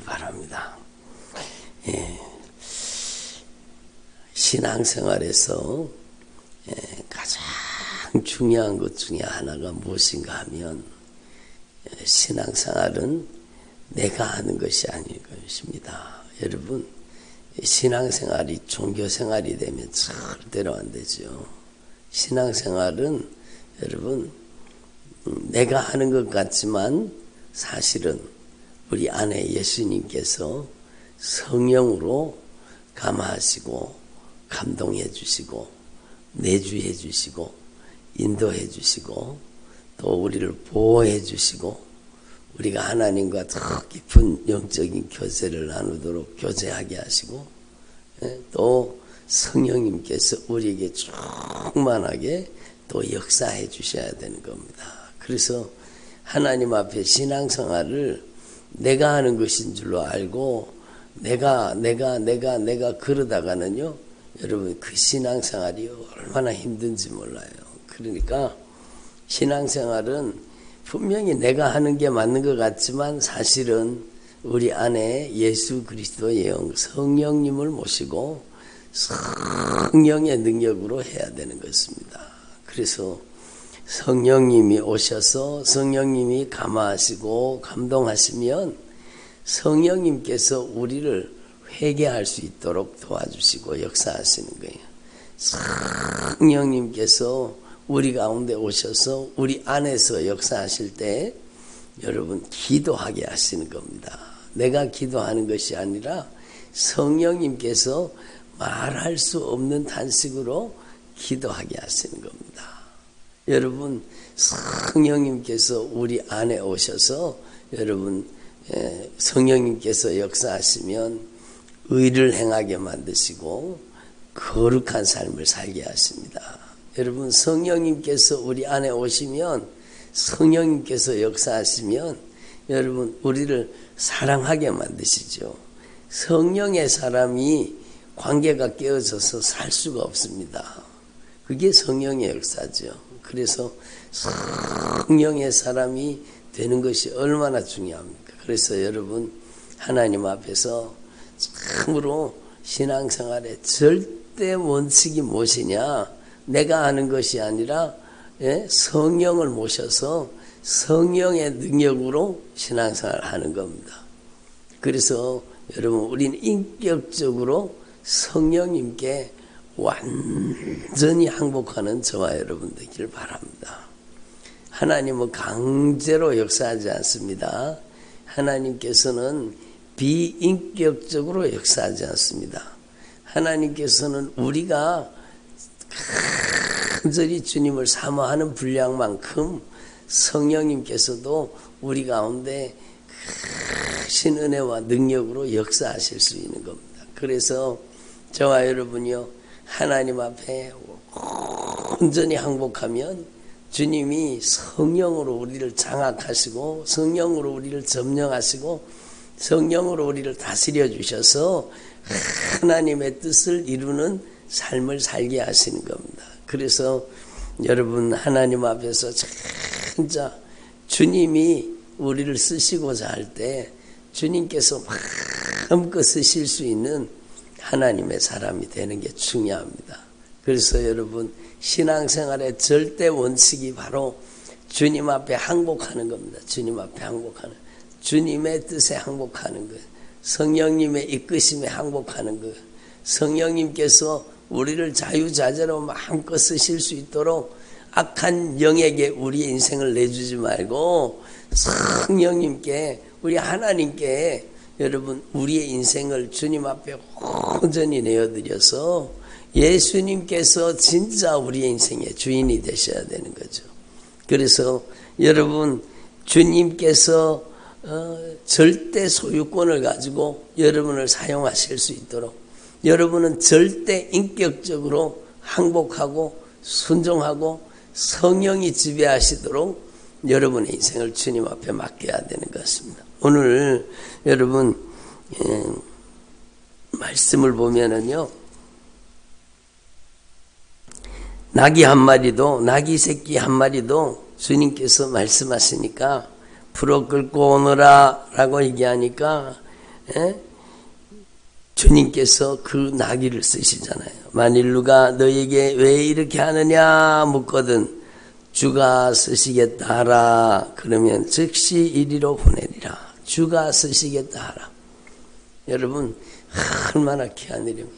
바랍니다. 예. 신앙생활에서 가장 중요한 것 중에 하나가 무엇인가 하면 신앙생활은 내가 하는 것이 아닌 것입니다. 여러분, 신앙생활이 종교생활이 되면 절대로 안 되죠. 신앙생활은 여러분 내가 하는 것 같지만 사실은 우리 안에 예수님께서 성령으로 감화하시고 감동해 주시고 내주해 주시고 인도해 주시고 또 우리를 보호해 주시고 우리가 하나님과 더 깊은 영적인 교제를 나누도록 교제하게 하시고 또 성령님께서 우리에게 충만하게 또 역사해 주셔야 되는 겁니다. 그래서 하나님 앞에 신앙생활을 내가 하는 것인 줄로 알고 내가 그러다가는요 여러분 그 신앙생활이 얼마나 힘든지 몰라요. 그러니까 신앙생활은 분명히 내가 하는 게 맞는 것 같지만 사실은 우리 안에 예수 그리스도의 영 성령님을 모시고 성령의 능력으로 해야 되는 것입니다. 그래서 성령님이 오셔서 성령님이 감화하시고 감동하시면 성령님께서 우리를 회개할 수 있도록 도와주시고 역사하시는 거예요. 성령님께서 우리 가운데 오셔서 우리 안에서 역사하실 때 여러분 기도하게 하시는 겁니다. 내가 기도하는 것이 아니라 성령님께서 말할 수 없는 단식으로 기도하게 하시는 겁니다. 여러분 성령님께서 우리 안에 오셔서 여러분 성령님께서 역사하시면 의를 행하게 만드시고 거룩한 삶을 살게 하십니다. 여러분 성령님께서 우리 안에 오시면 성령님께서 역사하시면 여러분 우리를 사랑하게 만드시죠. 성령의 사람이 관계가 깨어져서 살 수가 없습니다. 그게 성령의 역사죠. 그래서 성령의 사람이 되는 것이 얼마나 중요합니까? 그래서 여러분 하나님 앞에서 참으로 신앙생활의 절대 원칙이 무엇이냐? 내가 하는 것이 아니라 성령을 모셔서 성령의 능력으로 신앙생활을 하는 겁니다. 그래서 여러분 우리는 인격적으로 성령님께 완전히 항복하는 저와 여러분 되기를 바랍니다. 하나님은 강제로 역사하지 않습니다. 하나님께서는 비인격적으로 역사하지 않습니다. 하나님께서는 우리가 간절히 주님을 사모하는 분량만큼 성령님께서도 우리 가운데 크신 은혜와 능력으로 역사하실 수 있는 겁니다. 그래서 저와 여러분이요 하나님 앞에 온전히 항복하면 주님이 성령으로 우리를 장악하시고 성령으로 우리를 점령하시고 성령으로 우리를 다스려 주셔서 하나님의 뜻을 이루는 삶을 살게 하시는 겁니다. 그래서 여러분 하나님 앞에서 진짜 주님이 우리를 쓰시고자 할 때 주님께서 마음껏 쓰실 수 있는 하나님의 사람이 되는 게 중요합니다. 그래서 여러분 신앙생활의 절대 원칙이 바로 주님 앞에 항복하는 겁니다. 주님 앞에 항복하는 주님의 뜻에 항복하는 거예요. 성령님의 이끄심에 항복하는 거예요. 성령님께서 우리를 자유자재로 마음껏 쓰실 수 있도록 악한 영에게 우리의 인생을 내주지 말고 성령님께 우리 하나님께 여러분 우리의 인생을 주님 앞에 온전히 내어드려서 예수님께서 진짜 우리의 인생의 주인이 되셔야 되는 거죠. 그래서 여러분 주님께서 절대 소유권을 가지고 여러분을 사용하실 수 있도록 여러분은 절대 인격적으로 항복하고 순종하고 성령이 지배하시도록 여러분의 인생을 주님 앞에 맡겨야 되는 것입니다. 오늘 여러분 말씀을 보면은요 나귀 한 마리도 나귀 새끼 한 마리도 주님께서 말씀하시니까 풀어 끌고 오너라 라고 얘기하니까 주님께서 그 나귀를 쓰시잖아요. 만일 누가 너에게 왜 이렇게 하느냐 묻거든 주가 쓰시겠다 하라. 그러면 즉시 이리로 보내리라. 주가 쓰시겠다 하라. 여러분 얼마나 귀한 일입니다.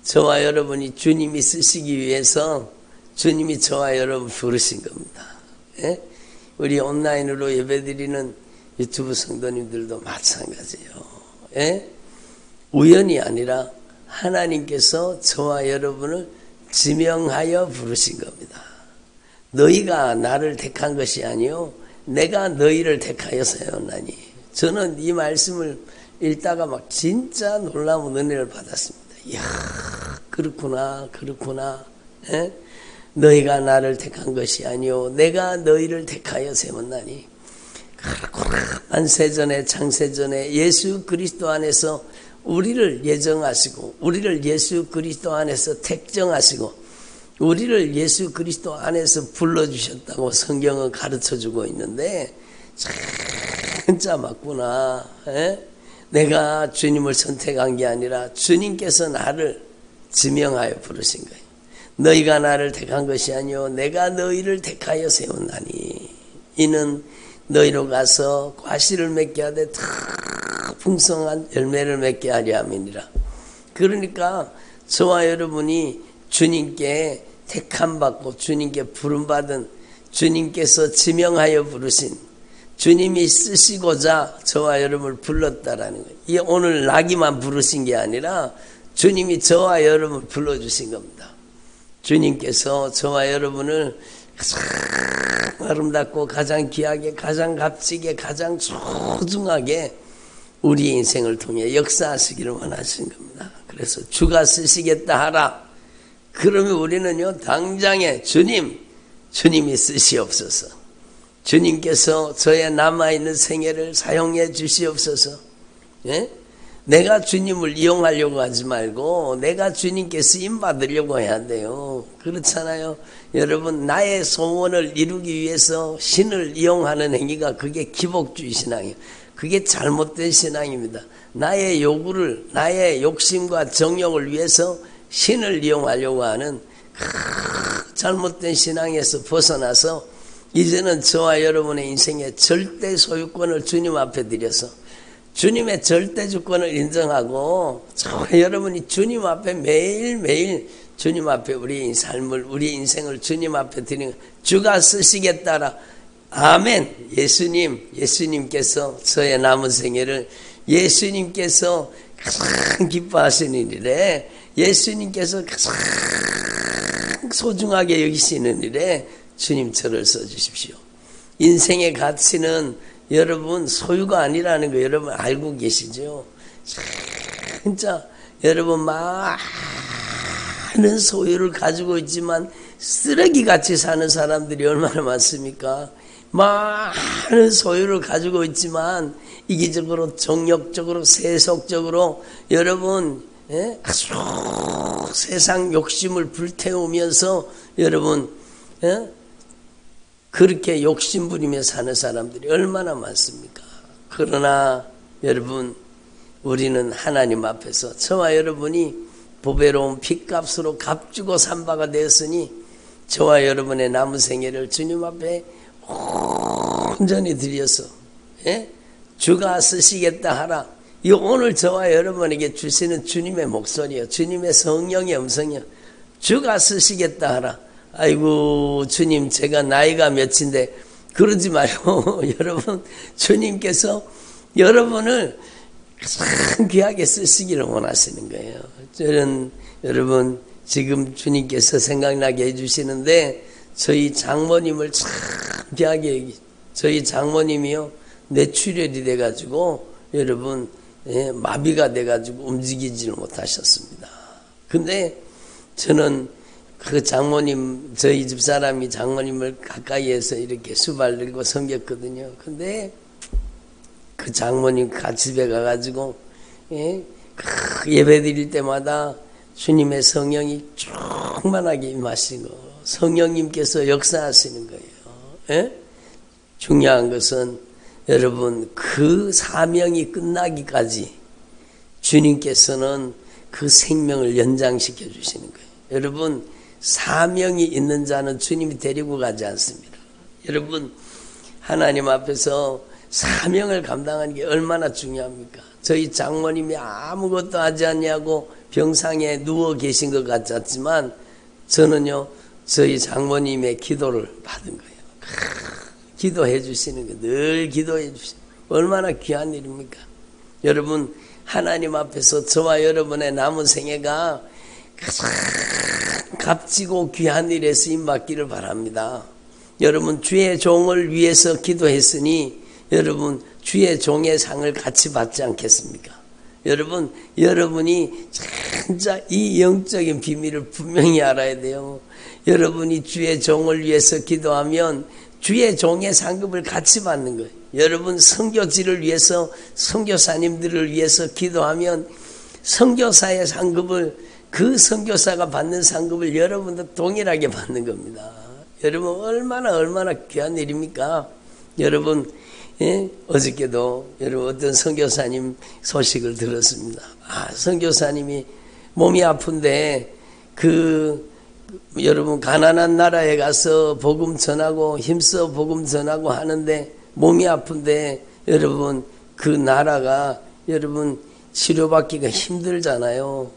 저와 여러분이 주님이 쓰시기 위해서 주님이 저와 여러분 부르신 겁니다. 우리 온라인으로 예배드리는 유튜브 성도님들도 마찬가지예요. 우연이 아니라 하나님께서 저와 여러분을 지명하여 부르신 겁니다. 너희가 나를 택한 것이 아니요 내가 너희를 택하여 세웠나니. 저는 이 말씀을 읽다가 막 진짜 놀라운 은혜를 받았습니다. 이야 그렇구나. 너희가 나를 택한 것이 아니요 내가 너희를 택하여 세웠나니. 그렇구나. 안세전에 창세전에 예수 그리스도 안에서 우리를 예정하시고 우리를 예수 그리스도 안에서 택정하시고 우리를 예수 그리스도 안에서 불러주셨다고 성경은 가르쳐주고 있는데 진짜 맞구나. 내가 주님을 선택한 게 아니라 주님께서 나를 지명하여 부르신 거예요. 너희가 나를 택한 것이 아니요 내가 너희를 택하여 세웠나니. 이는 너희로 가서 과실을 맺게 하되 풍성한 열매를 맺게 하려 함이니라. 그러니까 저와 여러분이 주님께 택함받고 주님께 부름받은 주님께서 지명하여 부르신 주님이 쓰시고자 저와 여러분을 불렀다라는 거예요. 이 오늘 나귀만 부르신 게 아니라 주님이 저와 여러분을 불러주신 겁니다. 주님께서 저와 여러분을 가장 아름답고 가장 귀하게 가장 값지게 가장 소중하게 우리 인생을 통해 역사하시기를 원하시는 겁니다. 그래서 주가 쓰시겠다 하라. 그러면 우리는요 당장에 주님이 쓰시옵소서. 주님께서 저의 남아있는 생애를 사용해 주시옵소서. 내가 주님을 이용하려고 하지 말고 내가 주님께 쓰임받으려고 해야 돼요. 그렇잖아요. 여러분 나의 소원을 이루기 위해서 신을 이용하는 행위가 그게 기복주의 신앙이에요. 그게 잘못된 신앙입니다. 나의 요구를 나의 욕심과 정욕을 위해서 신을 이용하려고 하는 잘못된 신앙에서 벗어나서 이제는 저와 여러분의 인생의 절대 소유권을 주님 앞에 드려서 주님의 절대 주권을 인정하고 저와 여러분이 주님 앞에 매일매일 주님 앞에 우리의 삶을 우리 인생을 주님 앞에 드리는 주가 쓰시겠다라. 아멘. 예수님께서 저의 남은 생애를 예수님께서 가장 기뻐하시는 일에 예수님께서 가장 소중하게 여기시는 일에 주님 저를 써주십시오. 인생의 가치는 여러분 소유가 아니라는 거 여러분 알고 계시죠? 진짜 여러분 많은 소유를 가지고 있지만 쓰레기같이 사는 사람들이 얼마나 많습니까? 많은 소유를 가지고 있지만 이기적으로 정욕적으로 세속적으로 여러분 아주 세상 욕심을 불태우면서 여러분 그렇게 욕심 부리며 사는 사람들이 얼마나 많습니까? 그러나 여러분 우리는 하나님 앞에서 저와 여러분이 보배로운 핏값으로 값주고 산 바가 되었으니 저와 여러분의 남은 생애를 주님 앞에 온전히 드려서 주가 쓰시겠다 하라. 이 오늘 저와 여러분에게 주시는 주님의 목소리요 주님의 성령의 음성이요 주가 쓰시겠다 하라. 아이고 주님 제가 나이가 몇인데 그러지 말고 여러분 주님께서 여러분을 가장 귀하게 쓰시기를 원하시는 거예요. 저는 여러분 지금 주님께서 생각나게 해주시는데 저희 장모님을 참 귀하게 저희 장모님이요 뇌출혈이 돼가지고 여러분 마비가 돼가지고 움직이지를 못하셨습니다. 근데 저는 그 장모님 저희 집사람이 장모님을 가까이에서 이렇게 수발 들고 섬겼거든요. 근데 그 장모님 집에 가가지고 예배 드릴 때마다 주님의 성령이 충만하게 임하시고 성령님께서 역사하시는 거예요. 중요한 것은 여러분 그 사명이 끝나기까지 주님께서는 그 생명을 연장시켜 주시는 거예요. 여러분 사명이 있는 자는 주님이 데리고 가지 않습니다. 여러분 하나님 앞에서 사명을 감당하는 게 얼마나 중요합니까? 저희 장모님이 아무것도 하지 않냐고 병상에 누워 계신 것 같았지만 저는요 저희 장모님의 기도를 받은 거예요. 기도해 주시는 거, 늘 기도해 주시는 거 얼마나 귀한 일입니까? 여러분 하나님 앞에서 저와 여러분의 남은 생애가 가장 값지고 귀한 일에 쓰임받기를 바랍니다. 여러분 주의 종을 위해서 기도했으니 여러분 주의 종의 상을 같이 받지 않겠습니까? 여러분 여러분이 진짜 이 영적인 비밀을 분명히 알아야 돼요. 여러분이 주의 종을 위해서 기도하면 주의 종의 상급을 같이 받는 거예요. 여러분 선교지를 위해서 선교사님들을 위해서 기도하면 선교사의 상급을 그 선교사가 받는 상급을 여러분도 동일하게 받는 겁니다. 여러분 얼마나 귀한 일입니까? 여러분 어저께도 여러분 어떤 선교사님 소식을 들었습니다. 선교사님이 몸이 아픈데 여러분 가난한 나라에 가서 복음 전하고 힘써 복음 전하고 하는데 몸이 아픈데 여러분 그 나라가 여러분 치료받기가 힘들잖아요.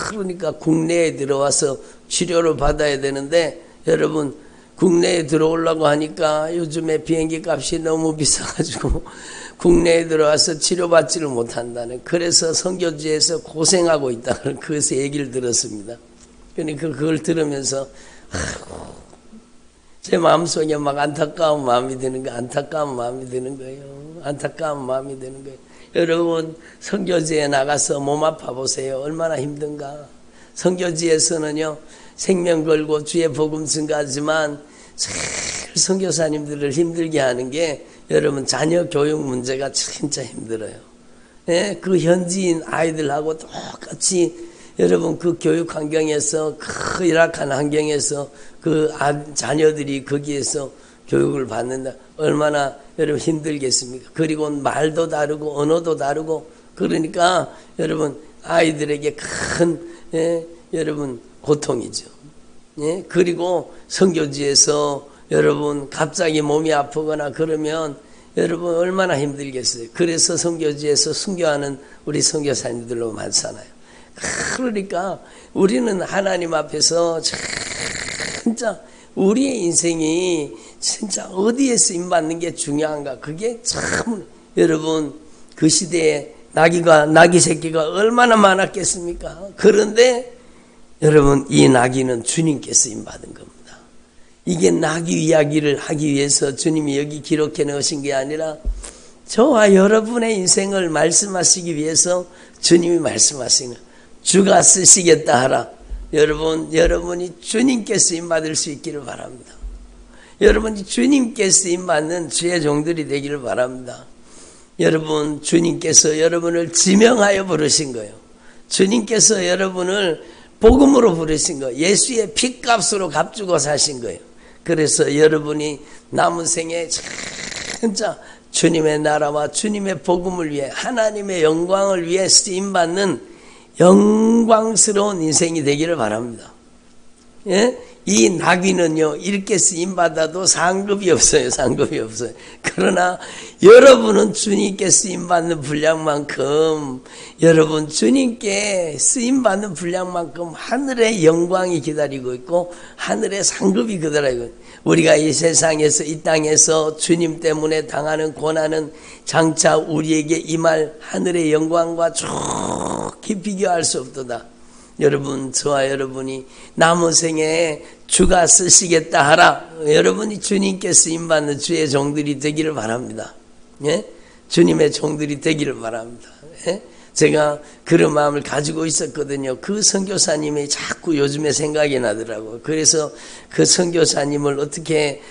그러니까 국내에 들어와서 치료를 받아야 되는데 여러분 국내에 들어오려고 하니까 요즘에 비행기 값이 너무 비싸가지고 국내에 들어와서 치료받지를 못한다는, 그래서 선교지에서 고생하고 있다는 그래서 얘기를 들었습니다. 그러니까 그걸 들으면서 제 마음속에 막 안타까운 마음이 드는 거예요. 안타까운 마음이 드는 거예요. 안타까운 마음이 드는 거예요. 여러분 선교지에 나가서 몸 아파 보세요. 얼마나 힘든가. 선교지에서는요 생명 걸고 주의 복음 증가하지만 선교사님들을 힘들게 하는 게 여러분 자녀 교육 문제가 진짜 힘들어요. 예? 그 현지인 아이들하고 똑같이 여러분 그 교육 환경에서 그 열악한 환경에서 그 자녀들이 거기에서 교육을 받는다. 얼마나 여러분 힘들겠습니까? 그리고 말도 다르고 언어도 다르고 그러니까 여러분 아이들에게 큰 여러분 고통이죠. 예? 그리고 선교지에서 여러분 갑자기 몸이 아프거나 그러면 여러분 얼마나 힘들겠어요. 그래서 선교지에서 순교하는 우리 선교사님들로 많잖아요. 그러니까 우리는 하나님 앞에서 진짜 우리의 인생이 진짜 어디에 쓰임받는 게 중요한가. 그게 참 여러분 그 시대에 나귀 새끼가 얼마나 많았겠습니까? 그런데 여러분 이 나귀는 주님께 쓰임받은 겁니다. 이게 나귀 이야기를 하기 위해서 주님이 여기 기록해 넣으신 게 아니라 저와 여러분의 인생을 말씀하시기 위해서 주님이 말씀하시는 거예요. 주가 쓰시겠다 하라. 여러분이 주님께 쓰임받을 수 있기를 바랍니다. 여러분이 주님께 쓰임받는 주의 종들이 되기를 바랍니다. 여러분 주님께서 여러분을 지명하여 부르신 거예요. 주님께서 여러분을 복음으로 부르신 거예요. 예수의 핏값으로 값주고 사신 거예요. 그래서 여러분이 남은 생에 진짜 주님의 나라와 주님의 복음을 위해 하나님의 영광을 위해 쓰임받는 영광스러운 인생이 되기를 바랍니다. 예? 이 나귀는요 이렇게 쓰임받아도 상급이 없어요. 상급이 없어요. 그러나 여러분은 주님께 쓰임받는 분량만큼 여러분 주님께 쓰임받는 분량만큼 하늘의 영광이 기다리고 있고 하늘의 상급이 기다리고 있고, 우리가 이 세상에서 이 땅에서 주님 때문에 당하는 고난은 장차 우리에게 임할 하늘의 영광과 좋게 비교할 수 없도다. 여러분 저와 여러분이 남은 생에 주가 쓰시겠다 하라. 여러분이 주님께 쓰임받는 주의 종들이 되기를 바랍니다. 예? 주님의 종들이 되기를 바랍니다. 예? 제가 그런 마음을 가지고 있었거든요. 그 선교사님이 자꾸 요즘에 생각이 나더라고요. 그래서 그 선교사님을 어떻게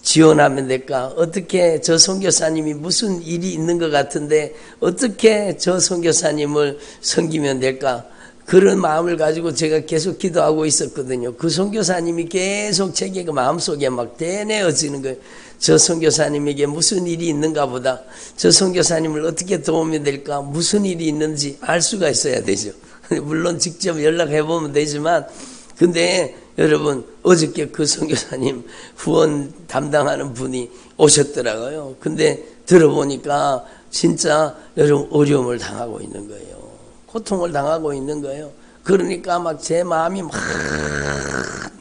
지원하면 될까? 어떻게 저 선교사님이 무슨 일이 있는 것 같은데 어떻게 저 선교사님을 섬기면 될까? 그런 마음을 가지고 제가 계속 기도하고 있었거든요. 그 선교사님이 계속 제게 그 마음속에 막 대내어지는 거예요. 저 선교사님에게 무슨 일이 있는가 보다. 저 선교사님을 어떻게 도우면 될까? 무슨 일이 있는지 알 수가 있어야 되죠. 물론 직접 연락해 보면 되지만, 근데 여러분 어저께 그 선교사님 후원 담당하는 분이 오셨더라고요. 근데 들어보니까 진짜 여러분 어려움을 당하고 있는 거예요. 고통을 당하고 있는 거예요. 그러니까 막 제 마음이 막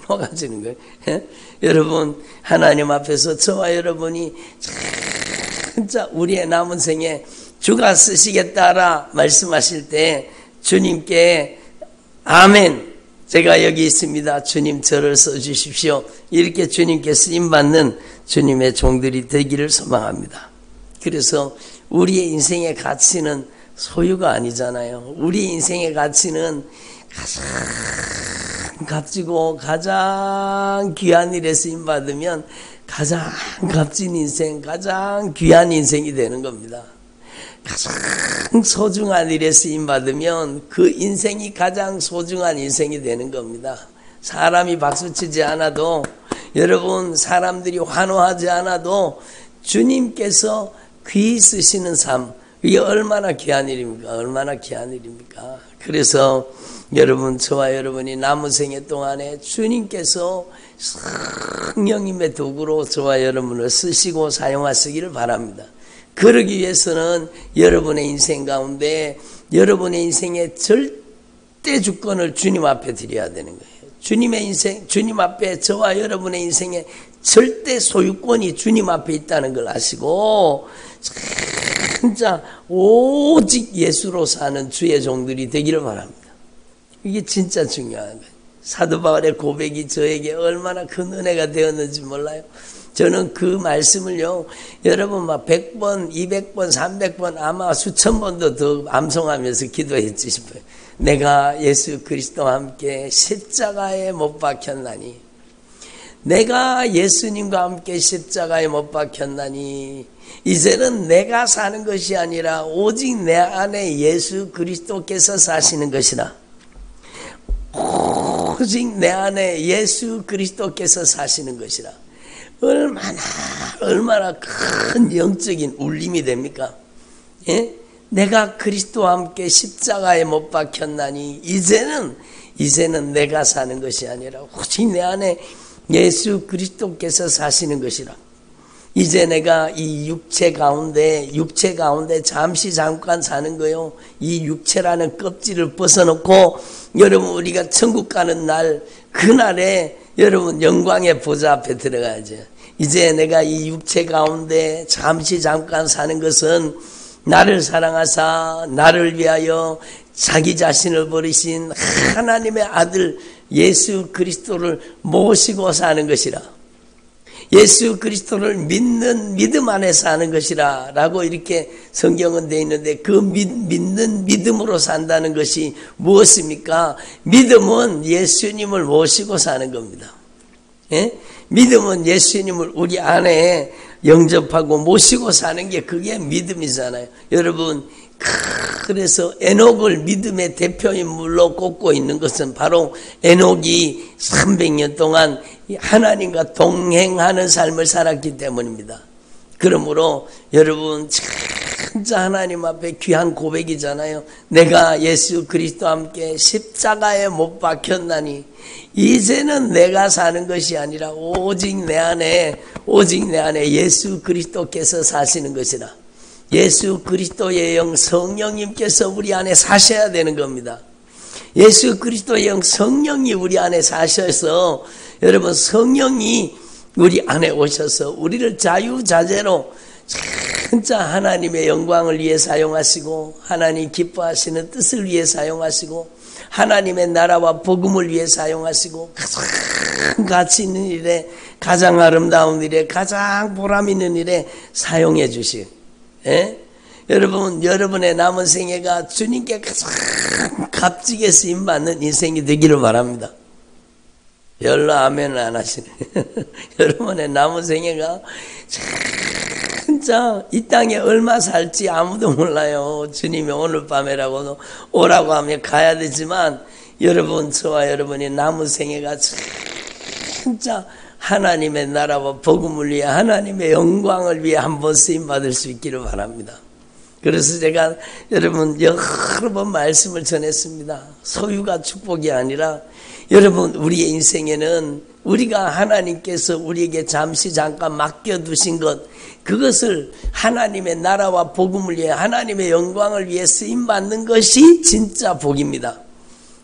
녹아지는 거예요. 여러분 하나님 앞에서 저와 여러분이 진짜 우리의 남은 생에 주가 쓰시겠다라 말씀하실 때 주님께 아멘, 제가 여기 있습니다, 주님 저를 써주십시오, 이렇게 주님께 쓰임받는 주님의 종들이 되기를 소망합니다. 그래서 우리의 인생의 가치는 소유가 아니잖아요. 우리 인생의 가치는 가장 값지고 가장 귀한 일에 쓰임받으면 가장 값진 인생, 가장 귀한 인생이 되는 겁니다. 가장 소중한 일에 쓰임받으면 그 인생이 가장 소중한 인생이 되는 겁니다. 사람이 박수치지 않아도, 여러분 사람들이 환호하지 않아도 주님께서 귀히 쓰시는 삶, 이게 얼마나 귀한 일입니까? 얼마나 귀한 일입니까? 그래서 여러분, 저와 여러분이 남은 생애 동안에 주님께서 성령님의 도구로 저와 여러분을 쓰시고 사용하시기를 바랍니다. 그러기 위해서는 여러분의 인생 가운데 여러분의 인생의 절대 주권을 주님 앞에 드려야 되는 거예요. 주님의 인생, 주님 앞에 저와 여러분의 인생의 절대 소유권이 주님 앞에 있다는 걸 아시고 진짜 오직 예수로 사는 주의 종들이 되기를 바랍니다. 이게 진짜 중요한 거예요. 사도 바울의 고백이 저에게 얼마나 큰 은혜가 되었는지 몰라요. 저는 그 말씀을요, 여러분 막 100번, 200번, 300번 아마 수천 번도 더 암송하면서 기도했지 싶어요. 내가 예수 그리스도와 함께 십자가에 못 박혔나니, 내가 예수님과 함께 십자가에 못 박혔나니 이제는 내가 사는 것이 아니라 오직 내 안에 예수 그리스도께서 사시는 것이라. 오직 내 안에 예수 그리스도께서 사시는 것이라. 얼마나 큰 영적인 울림이 됩니까? 예? 내가 그리스도와 함께 십자가에 못 박혔나니 이제는 내가 사는 것이 아니라 오직 내 안에 예수 그리스도께서 사시는 것이라. 이제 내가 이 육체 가운데 잠시 잠깐 사는 거요. 이 육체라는 껍질을 벗어놓고 여러분 우리가 천국 가는 날, 그날에 여러분 영광의 보좌 앞에 들어가야죠. 이제 내가 이 육체 가운데 잠시 잠깐 사는 것은 나를 사랑하사 나를 위하여 자기 자신을 버리신 하나님의 아들 예수 그리스도를 모시고 사는 것이라. 예수 그리스도를 믿는 믿음 안에 사는 것이라 라고 이렇게 성경은 되어 있는데, 그 믿는 믿음으로 산다는 것이 무엇입니까? 믿음은 예수님을 모시고 사는 겁니다. 예? 믿음은 예수님을 우리 안에 영접하고 모시고 사는 게 그게 믿음이잖아요. 여러분, 그래서 에녹을 믿음의 대표인물로 꼽고 있는 것은 바로 에녹이 300년 동안 하나님과 동행하는 삶을 살았기 때문입니다. 그러므로 여러분 진짜 하나님 앞에 귀한 고백이잖아요. 내가 예수 그리스도와 함께 십자가에 못 박혔나니 이제는 내가 사는 것이 아니라 오직 내 안에 예수 그리스도께서 사시는 것이라. 예수 그리스도의 영 성령님께서 우리 안에 사셔야 되는 겁니다. 예수 그리스도의 영 성령이 우리 안에 사셔서 여러분 성령이 우리 안에 오셔서 우리를 자유자재로 진짜 하나님의 영광을 위해 사용하시고 하나님 기뻐하시는 뜻을 위해 사용하시고 하나님의 나라와 복음을 위해 사용하시고 가장 가치 있는 일에, 가장 아름다운 일에, 가장 보람 있는 일에 사용해 주시고, 예? 여러분, 여러분의 남은 생애가 주님께 가장 값지게 쓰임받는 인생이 되기를 바랍니다. 별로 아멘을 안 하시네. 여러분의 남은 생애가 진짜 이 땅에 얼마 살지 아무도 몰라요. 주님이 오늘 밤에라고도 오라고 하면 가야 되지만, 여러분, 저와 여러분의 남은 생애가 진짜 하나님의 나라와 복음을 위해 하나님의 영광을 위해 한번 쓰임받을 수 있기를 바랍니다. 그래서 제가 여러분 여러 번 말씀을 전했습니다. 소유가 축복이 아니라 여러분 우리의 인생에는 우리가 하나님께서 우리에게 잠깐 맡겨두신 것, 그것을 하나님의 나라와 복음을 위해 하나님의 영광을 위해 쓰임받는 것이 진짜 복입니다.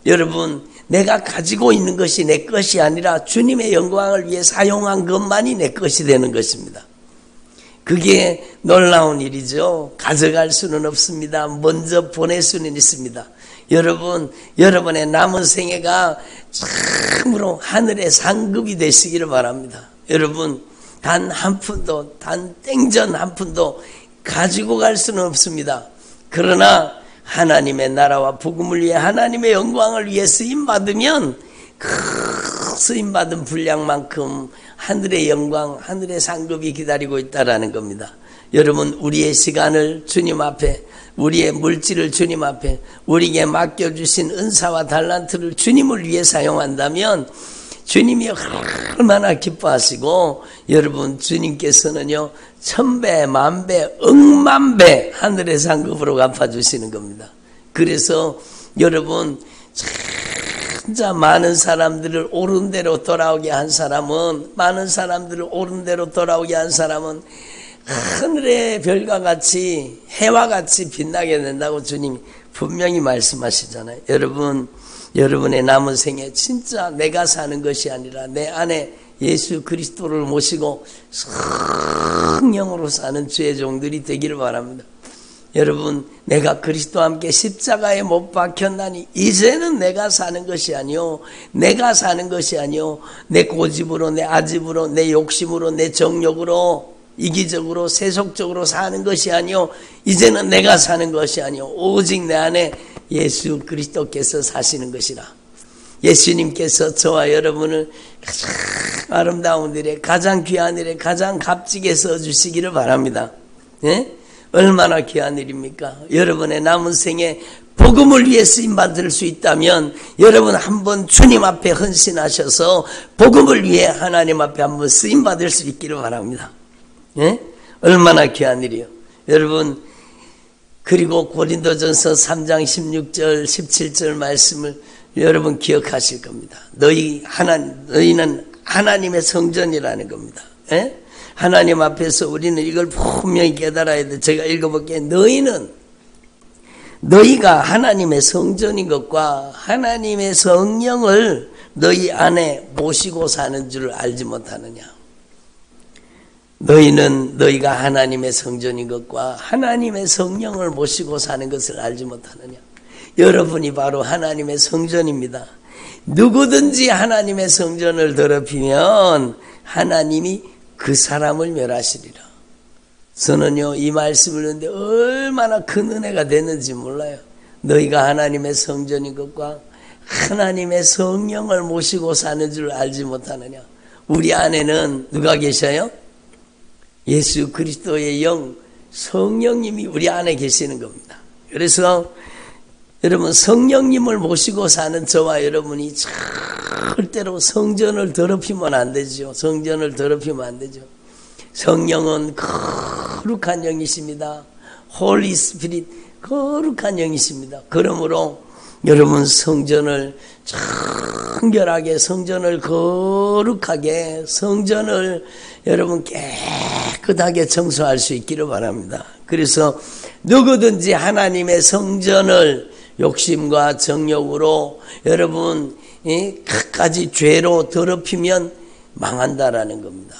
여러분 내가 가지고 있는 것이 내 것이 아니라 주님의 영광을 위해 사용한 것만이 내 것이 되는 것입니다. 그게 놀라운 일이죠. 가져갈 수는 없습니다. 먼저 보낼 수는 있습니다. 여러분, 여러분의 남은 생애가 참으로 하늘의 상급이 되시기를 바랍니다. 여러분, 단 한 푼도, 단 땡전 한 푼도 가지고 갈 수는 없습니다. 그러나 하나님의 나라와 복음을 위해 하나님의 영광을 위해 쓰임받으면 그 쓰임받은 분량만큼 하늘의 영광, 하늘의 상급이 기다리고 있다라는 겁니다. 여러분 우리의 시간을 주님 앞에, 우리의 물질을 주님 앞에, 우리에게 맡겨주신 은사와 달란트를 주님을 위해 사용한다면 주님이 얼마나 기뻐하시고, 여러분 주님께서는요 1000배, 10,000배, 억만배 하늘의 상급으로 갚아주시는 겁니다. 그래서 여러분 진짜 많은 사람들을 옳은 대로 돌아오게 한 사람은, 많은 사람들을 옳은 대로 돌아오게 한 사람은 하늘의 별과 같이, 해와 같이 빛나게 된다고 주님이 분명히 말씀하시잖아요. 여러분, 여러분의 남은 생에 진짜 내가 사는 것이 아니라 내 안에 예수 그리스도를 모시고 성령으로 사는 주의 종들이 되기를 바랍니다. 여러분, 내가 그리스도와 함께 십자가에 못 박혔나니 이제는 내가 사는 것이 아니요, 내가 사는 것이 아니요, 내 고집으로, 내 아집으로, 내 욕심으로, 내 정욕으로, 이기적으로, 세속적으로 사는 것이 아니요, 이제는 내가 사는 것이 아니요, 오직 내 안에 예수 그리스도께서 사시는 것이라. 예수님께서 저와 여러분을 가장 아름다운 일에, 가장 귀한 일에, 가장 값지게 써주시기를 바랍니다. 예? 얼마나 귀한 일입니까? 여러분의 남은 생에 복음을 위해 쓰임받을 수 있다면 여러분 한번 주님 앞에 헌신하셔서 복음을 위해 하나님 앞에 한번 쓰임받을 수 있기를 바랍니다. 예? 얼마나 귀한 일이요. 여러분, 그리고 고린도전서 3장 16절 17절 말씀을 여러분 기억하실 겁니다. 너희는 하나님의 성전이라는 겁니다. 예? 하나님 앞에서 우리는 이걸 분명히 깨달아야 돼. 제가 읽어볼게요. 너희가 하나님의 성전인 것과 하나님의 성령을 너희 안에 모시고 사는 줄 알지 못하느냐. 너희가 하나님의 성전인 것과 하나님의 성령을 모시고 사는 것을 알지 못하느냐. 여러분이 바로 하나님의 성전입니다. 누구든지 하나님의 성전을 더럽히면 하나님이 그 사람을 멸하시리라. 저는요 이 말씀을 듣는데 얼마나 큰 은혜가 됐는지 몰라요. 너희가 하나님의 성전인 것과 하나님의 성령을 모시고 사는 줄 알지 못하느냐. 우리 안에는 누가 계셔요? 예수 그리스도의 영, 성령님이 우리 안에 계시는 겁니다. 그래서 여러분 성령님을 모시고 사는 저와 여러분이 절대로 성전을 더럽히면 안 되죠. 성전을 더럽히면 안 되죠. 성령은 거룩한 영이십니다. 홀리 스피릿, 거룩한 영이십니다. 그러므로 여러분 성전을 청결하게, 성전을 거룩하게, 성전을 여러분 깨끗하게 청소할 수 있기를 바랍니다. 그래서 누구든지 하나님의 성전을 욕심과 정욕으로 여러분 갖가지 죄로 더럽히면 망한다라는 겁니다.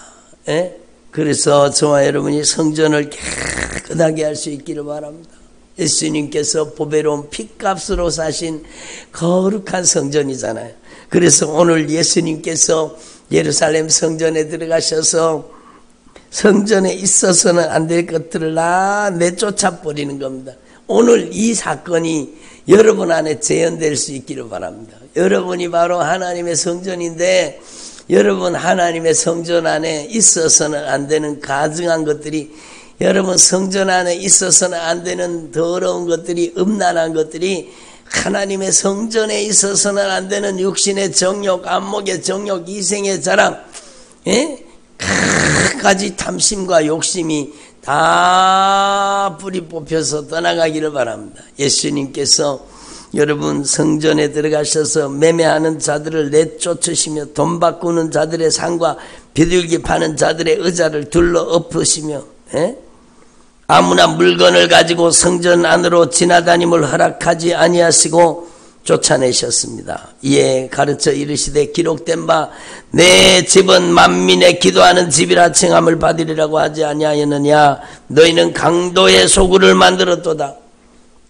예? 그래서 저와 여러분이 성전을 깨끗하게 할 수 있기를 바랍니다. 예수님께서 보배로운 핏값으로 사신 거룩한 성전이잖아요. 그래서 오늘 예수님께서 예루살렘 성전에 들어가셔서 성전에 있어서는 안 될 것들을 다 내쫓아 버리는 겁니다. 오늘 이 사건이 여러분 안에 재현될 수 있기를 바랍니다. 여러분이 바로 하나님의 성전인데 여러분 하나님의 성전 안에 있어서는 안 되는 가증한 것들이, 여러분 성전 안에 있어서는 안 되는 더러운 것들이, 음란한 것들이, 하나님의 성전에 있어서는 안 되는 육신의 정욕, 안목의 정욕, 이생의 자랑, 갖가지 탐심과 욕심이 다 뿌리 뽑혀서 떠나가기를 바랍니다. 예수님께서 여러분 성전에 들어가셔서 매매하는 자들을 내쫓으시며 돈 바꾸는 자들의 상과 비둘기 파는 자들의 의자를 둘러 엎으시며 아무나 물건을 가지고 성전 안으로 지나다님을 허락하지 아니하시고 쫓아내셨습니다. 이에 가르쳐 이르시되 기록된 바 내 집은 만민의 기도하는 집이라 칭함을 받으리라고 하지 아니하였느냐. 너희는 강도의 소굴을 만들었도다.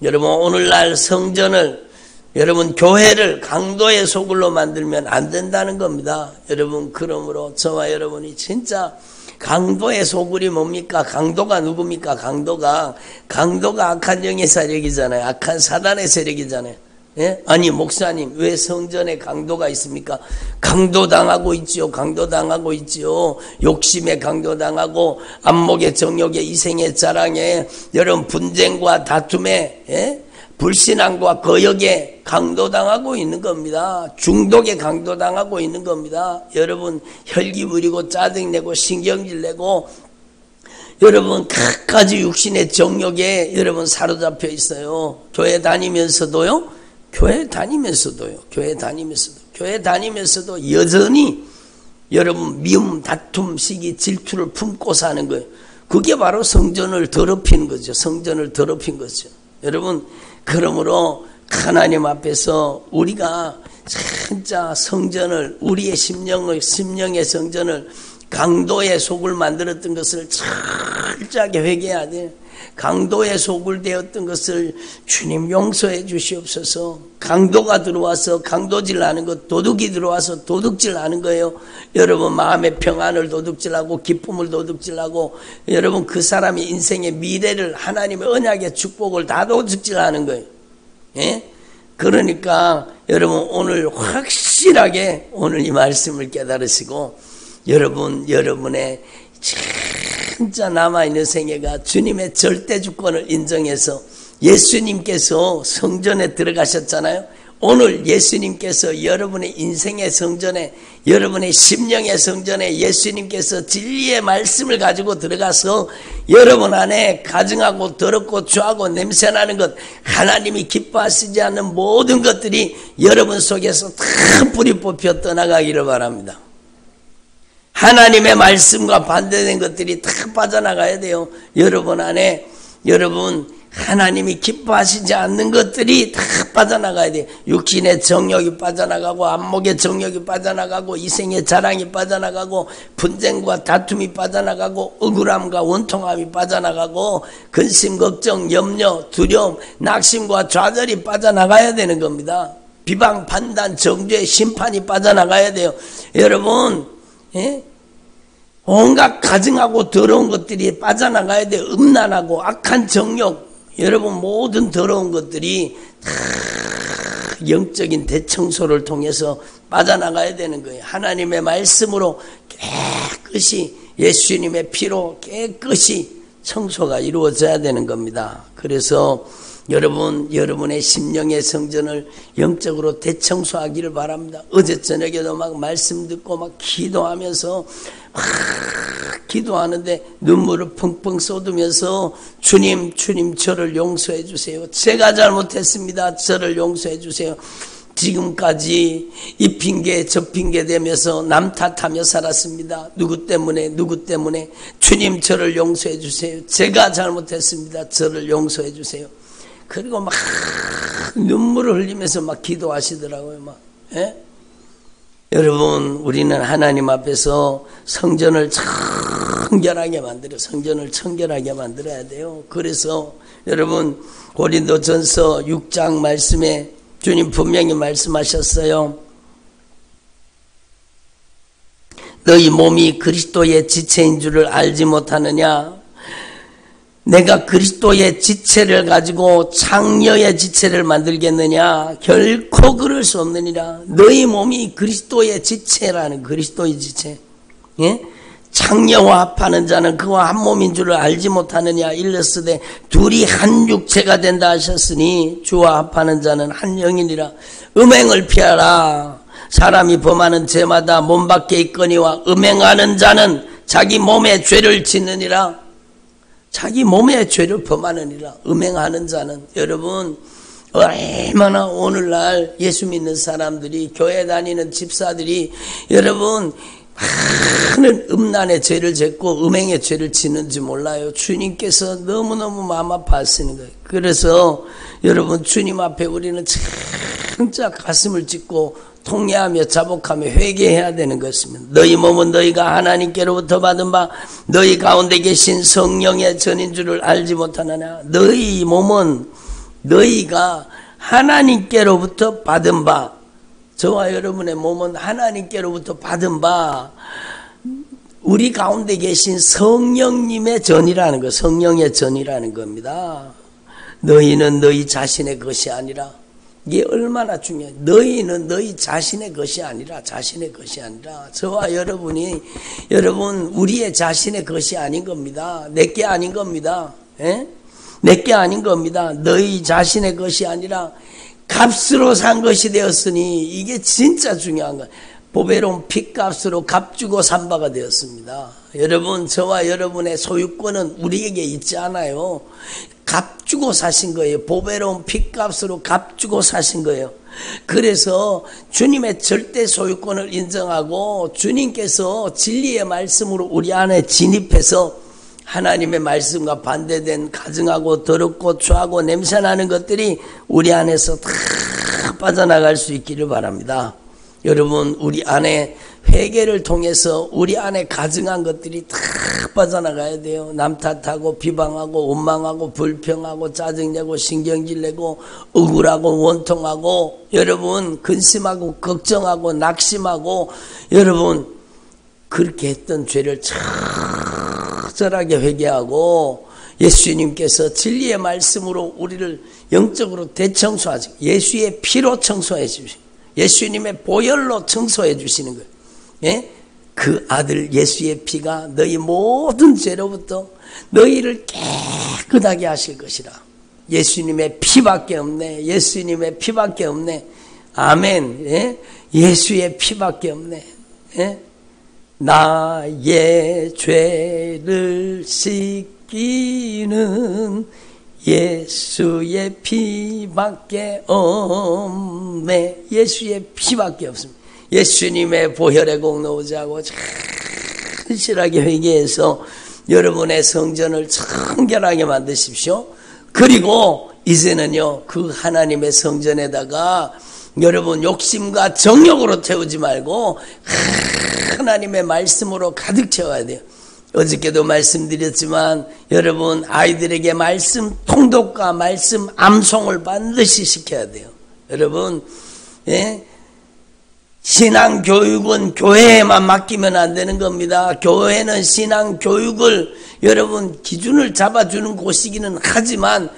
여러분 오늘날 성전을 여러분 교회를 강도의 소굴로 만들면 안 된다는 겁니다. 여러분 그러므로 저와 여러분이 진짜 강도의 소굴이 뭡니까? 강도가 누굽니까? 강도가 악한 영의 세력이잖아요. 악한 사단의 세력이잖아요. 아니 목사님 왜 성전에 강도가 있습니까? 강도당하고 있지요. 강도당하고 있지요. 욕심에 강도당하고 안목의 정욕에 이생의 자랑에 여러분 분쟁과 다툼에 불신앙과 거역에 강도당하고 있는 겁니다. 중독에 강도당하고 있는 겁니다. 여러분 혈기 부리고 짜증내고 신경질 내고 여러분 갖가지 육신의 정욕에 여러분 사로잡혀 있어요. 교회 다니면서도 여전히 여러분 미움, 다툼, 시기, 질투를 품고 사는 거예요. 그게 바로 성전을 더럽힌 거죠. 성전을 더럽힌 거죠. 여러분 그러므로 하나님 앞에서 우리가 진짜 성전을 우리의 심령의 성전을 강도의 속을 만들었던 것을 철저하게 회개해야 돼요. 강도의 속을 되었던 것을 주님 용서해 주시옵소서. 강도가 들어와서 강도질 하는 것, 도둑이 들어와서 도둑질 하는 거예요. 여러분 마음의 평안을 도둑질하고 기쁨을 도둑질하고 여러분 그 사람의 인생의 미래를 하나님의 언약의 축복을 다 도둑질하는 거예요. 그러니까 여러분 오늘 확실하게 오늘 이 말씀을 깨달으시고 여러분의 진짜 남아있는 생애가 주님의 절대 주권을 인정해서 예수님께서 성전에 들어가셨잖아요. 오늘 예수님께서 여러분의 인생의 성전에 여러분의 심령의 성전에 예수님께서 진리의 말씀을 가지고 들어가서 여러분 안에 가증하고 더럽고 추하고 냄새나는 것 하나님이 기뻐하시지 않는 모든 것들이 여러분 속에서 다 뿌리 뽑혀 떠나가기를 바랍니다. 하나님의 말씀과 반대된 것들이 다 빠져나가야 돼요. 여러분 안에 여러분 하나님이 기뻐하시지 않는 것들이 다 빠져나가야 돼요. 육신의 정욕이 빠져나가고 안목의 정욕이 빠져나가고 이생의 자랑이 빠져나가고 분쟁과 다툼이 빠져나가고 억울함과 원통함이 빠져나가고 근심, 걱정, 염려, 두려움, 낙심과 좌절이 빠져나가야 되는 겁니다. 비방, 판단, 정죄, 심판이 빠져나가야 돼요. 여러분 온갖 가증하고 더러운 것들이 빠져나가야 돼. 음란하고 악한 정욕 여러분 모든 더러운 것들이 다 영적인 대청소를 통해서 빠져나가야 되는 거예요. 하나님의 말씀으로 깨끗이 예수님의 피로 깨끗이 청소가 이루어져야 되는 겁니다. 그래서 여러분의 심령의 성전을 영적으로 대청소하기를 바랍니다. 어제 저녁에도 막 말씀 듣고 막 기도하면서 기도하는데 눈물을 펑펑 쏟으면서 주님 저를 용서해 주세요. 제가 잘못했습니다. 저를 용서해 주세요. 지금까지 이 핑계 저 핑계 대면서 남 탓하며 살았습니다. 누구 때문에 주님 저를 용서해 주세요. 제가 잘못했습니다. 저를 용서해 주세요. 그리고 막 눈물을 흘리면서 막 기도하시더라고요. 여러분 우리는 하나님 앞에서 성전을 청결하게 만들어야 돼요. 그래서 여러분 고린도전서 6장 말씀에 주님 분명히 말씀하셨어요. 너희 몸이 그리스도의 지체인 줄을 알지 못하느냐? 내가 그리스도의 지체를 가지고 창녀의 지체를 만들겠느냐? 결코 그럴 수 없느니라. 너희 몸이 그리스도의 지체라는 그리스도의 지체. 창녀와 합하는 자는 그와 한 몸인 줄을 알지 못하느냐? 일렀으되 둘이 한 육체가 된다 하셨으니 주와 합하는 자는 한 영이니라. 음행을 피하라. 사람이 범하는 죄마다 몸 밖에 있거니와 음행하는 자는 자기 몸에 죄를 짓느니라. 자기 몸에 죄를 범하느니라. 음행하는 자는. 여러분, 얼마나 오늘날 예수 믿는 사람들이, 교회 다니는 집사들이 여러분 많은 음란의 죄를 짓고 음행의 죄를 짓는지 몰라요. 주님께서 너무너무 마음 아파하시는 거예요. 그래서 여러분, 주님 앞에 우리는 진짜 가슴을 찢고 통회하며 자복하며 회개해야 되는 것입니다. 너희 몸은 너희가 하나님께로부터 받은 바 너희 가운데 계신 성령의 전인 줄을 알지 못하느냐. 너희 몸은 너희가 하나님께로부터 받은 바, 저와 여러분의 몸은 하나님께로부터 받은 바 우리 가운데 계신 성령님의 전이라는 거, 성령의 전이라는 겁니다. 너희는 너희 자신의 것이 아니라, 이게 얼마나 중요해. 너희는 너희 자신의 것이 아니라, 자신의 것이 아니라, 저와 여러분이, 여러분 우리의 자신의 것이 아닌 겁니다. 내게 아닌 겁니다. 예? 내게 아닌 겁니다. 너희 자신의 것이 아니라 값으로 산 것이 되었으니, 이게 진짜 중요한 거예요. 보배로운 핏값으로 값주고 산 바가 되었습니다. 여러분, 저와 여러분의 소유권은 우리에게 있지 않아요. 값주고 사신 거예요. 보배로운 핏값으로 값주고 사신 거예요. 그래서 주님의 절대 소유권을 인정하고 주님께서 진리의 말씀으로 우리 안에 진입해서 하나님의 말씀과 반대된 가증하고 더럽고 추하고 냄새나는 것들이 우리 안에서 다 빠져나갈 수 있기를 바랍니다. 여러분, 우리 안에 회개를 통해서 우리 안에 가증한 것들이 다 빠져나가야 돼요. 남 탓하고 비방하고 원망하고 불평하고 짜증내고 신경질내고 억울하고 원통하고, 여러분 근심하고 걱정하고 낙심하고, 여러분 그렇게 했던 죄를 철저하게 회개하고 예수님께서 진리의 말씀으로 우리를 영적으로 대청소하시고 예수의 피로 청소해 주시고 예수님의 보혈로 청소해 주시는 거예요. 예? 그 아들 예수의 피가 너희 모든 죄로부터 너희를 깨끗하게 하실 것이라. 예수님의 피밖에 없네. 예수님의 피밖에 없네. 아멘. 예? 예수의 피밖에 없네. 예? 나의 죄를 씻기는 예수의 피밖에 없네. 예수의 피밖에 없습니다. 예수님의 보혈의 공로 의지하고 진실하게 회개해서 여러분의 성전을 청결하게 만드십시오. 그리고 이제는요, 그 하나님의 성전에다가 여러분 욕심과 정욕으로 태우지 말고 하나님의 말씀으로 가득 채워야 돼요. 어저께도 말씀드렸지만 여러분, 아이들에게 말씀 통독과 말씀 암송을 반드시 시켜야 돼요. 여러분, 예? 신앙교육은 교회에만 맡기면 안 되는 겁니다. 교회는 신앙교육을 여러분 기준을 잡아주는 곳이기는 하지만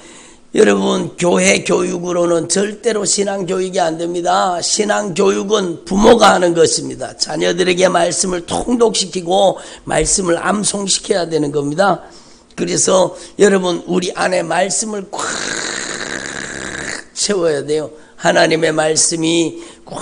여러분, 교회 교육으로는 절대로 신앙교육이 안 됩니다. 신앙교육은 부모가 하는 것입니다. 자녀들에게 말씀을 통독시키고 말씀을 암송시켜야 되는 겁니다. 그래서 여러분, 우리 안에 말씀을 꽉 채워야 돼요. 하나님의 말씀이 꽉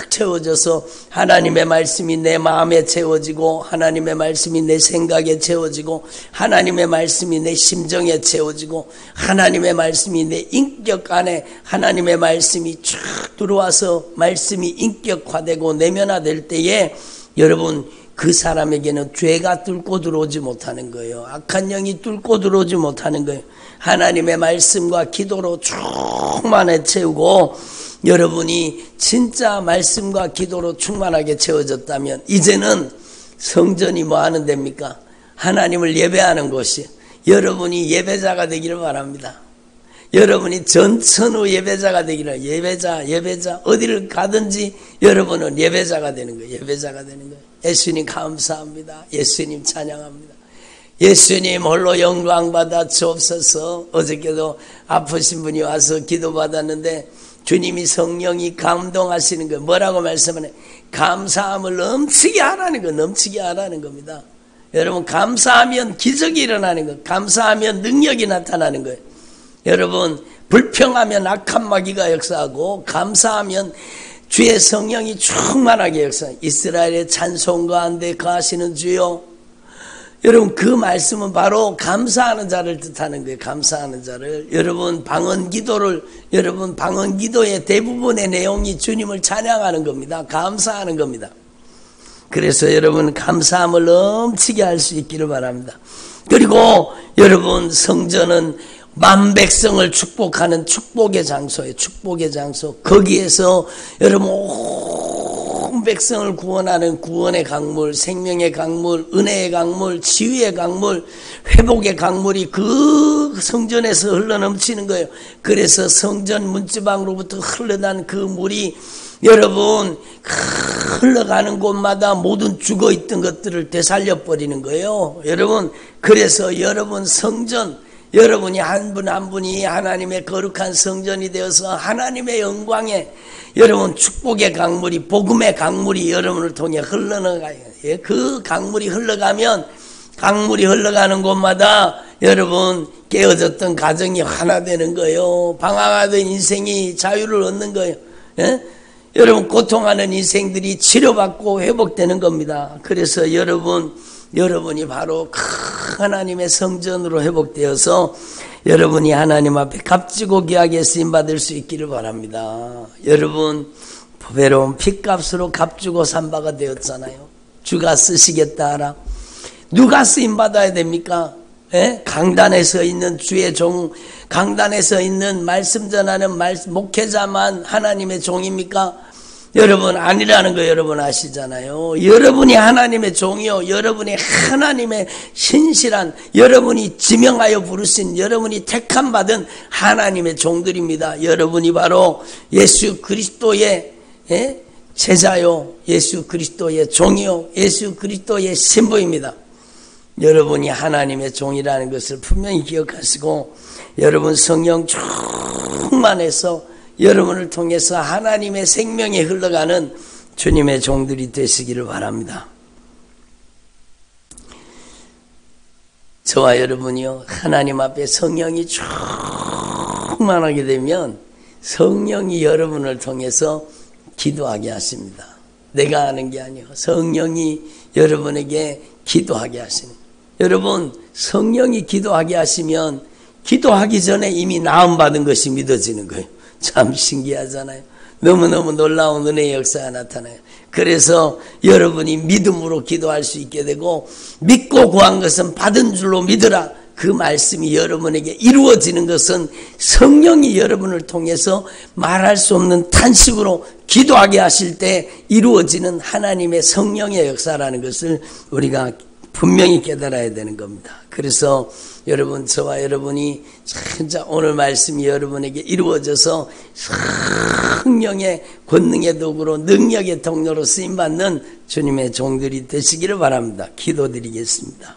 채워져서 하나님의 말씀이 내 마음에 채워지고 하나님의 말씀이 내 생각에 채워지고 하나님의 말씀이 내 심정에 채워지고 하나님의 말씀이 내 인격 안에 하나님의 말씀이 쭉 들어와서 말씀이 인격화되고 내면화될 때에 여러분, 그 사람에게는 죄가 뚫고 들어오지 못하는 거예요. 악한 영이 뚫고 들어오지 못하는 거예요. 하나님의 말씀과 기도로 충만해 채우고 여러분이 진짜 말씀과 기도로 충만하게 채워졌다면 이제는 성전이 뭐 하는 데입니까? 하나님을 예배하는 곳이. 여러분이 예배자가 되기를 바랍니다. 여러분이 전천후 예배자가 되기를. 예배자 어디를 가든지 여러분은 예배자가 되는 거예요. 예배자가 되는 거예요. 예수님 감사합니다. 예수님 찬양합니다. 예수님 홀로 영광 받아 주옵소서. 어저께도 아프신 분이 와서 기도받았는데 주님이 성령이 감동하시는 거 뭐라고 말씀하네? 감사함을 넘치게 하라는 거, 넘치게 하라는 겁니다. 여러분, 감사하면 기적이 일어나는 거, 감사하면 능력이 나타나는 거예요. 여러분, 불평하면 악한 마귀가 역사하고 감사하면 주의 성령이 충만하게 역사. 이스라엘의 찬송 가운데 거하시는 주여. 여러분 그 말씀은 바로 감사하는 자를 뜻하는 거예요. 감사하는 자를. 여러분 방언 기도의 대부분의 내용이 주님을 찬양하는 겁니다. 감사하는 겁니다. 그래서 여러분 감사함을 넘치게 할 수 있기를 바랍니다. 그리고 여러분 성전은 만 백성을 축복하는 축복의 장소예요. 축복의 장소. 거기에서 여러분 온 백성을 구원하는 구원의 강물, 생명의 강물, 은혜의 강물, 치유의 강물, 회복의 강물이 그 성전에서 흘러넘치는 거예요. 그래서 성전 문지방으로부터 흘러난 그 물이 여러분 흘러가는 곳마다 모든 죽어있던 것들을 되살려버리는 거예요. 여러분 그래서 여러분 성전, 여러분이 한 분 한 분이 하나님의 거룩한 성전이 되어서 하나님의 영광에 여러분 축복의 강물이, 복음의 강물이 여러분을 통해 흘러나가요. 그 강물이 흘러가면 강물이 흘러가는 곳마다 여러분 깨어졌던 가정이 하나 되는 거예요. 방황하던 인생이 자유를 얻는 거예요. 여러분 고통하는 인생들이 치료받고 회복되는 겁니다. 그래서 여러분이 바로 하나님의 성전으로 회복되어서 여러분이 하나님 앞에 값지고 귀하게 쓰임받을 수 있기를 바랍니다. 여러분 보배로운 핏값으로 값주고 산바가 되었잖아요. 주가 쓰시겠다 하라. 누가 쓰임받아야 됩니까? 강단에서 있는 주의 종, 강단에서 있는 말씀 전하는 목회자만 하나님의 종입니까? 여러분 아니라는 거 여러분 아시잖아요. 여러분이 하나님의 종이요, 여러분이 하나님의 신실한, 여러분이 지명하여 부르신, 여러분이 택함 받은 하나님의 종들입니다. 여러분이 바로 예수 그리스도의 제자요, 예수 그리스도의 종이요, 예수 그리스도의 신부입니다. 여러분이 하나님의 종이라는 것을 분명히 기억하시고 여러분 성령 충만해서 여러분을 통해서 하나님의 생명에 흘러가는 주님의 종들이 되시기를 바랍니다. 저와 여러분이요, 하나님 앞에 성령이 충만하게 되면 성령이 여러분을 통해서 기도하게 하십니다. 내가 하는 게 아니에요. 성령이 여러분에게 기도하게 하시는 거예요. 여러분 성령이 기도하게 하시면 기도하기 전에 이미 나음 받은 것이 믿어지는 거예요. 참 신기하잖아요. 너무너무 놀라운 은혜의 역사가 나타나요. 그래서 여러분이 믿음으로 기도할 수 있게 되고 믿고 구한 것은 받은 줄로 믿으라. 그 말씀이 여러분에게 이루어지는 것은 성령이 여러분을 통해서 말할 수 없는 탄식으로 기도하게 하실 때 이루어지는 하나님의 성령의 역사라는 것을 우리가 분명히 깨달아야 되는 겁니다. 그래서 여러분, 저와 여러분이 진짜 오늘 말씀이 여러분에게 이루어져서 성령의 권능의 도구로 능력의 통로로 쓰임받는 주님의 종들이 되시기를 바랍니다. 기도드리겠습니다.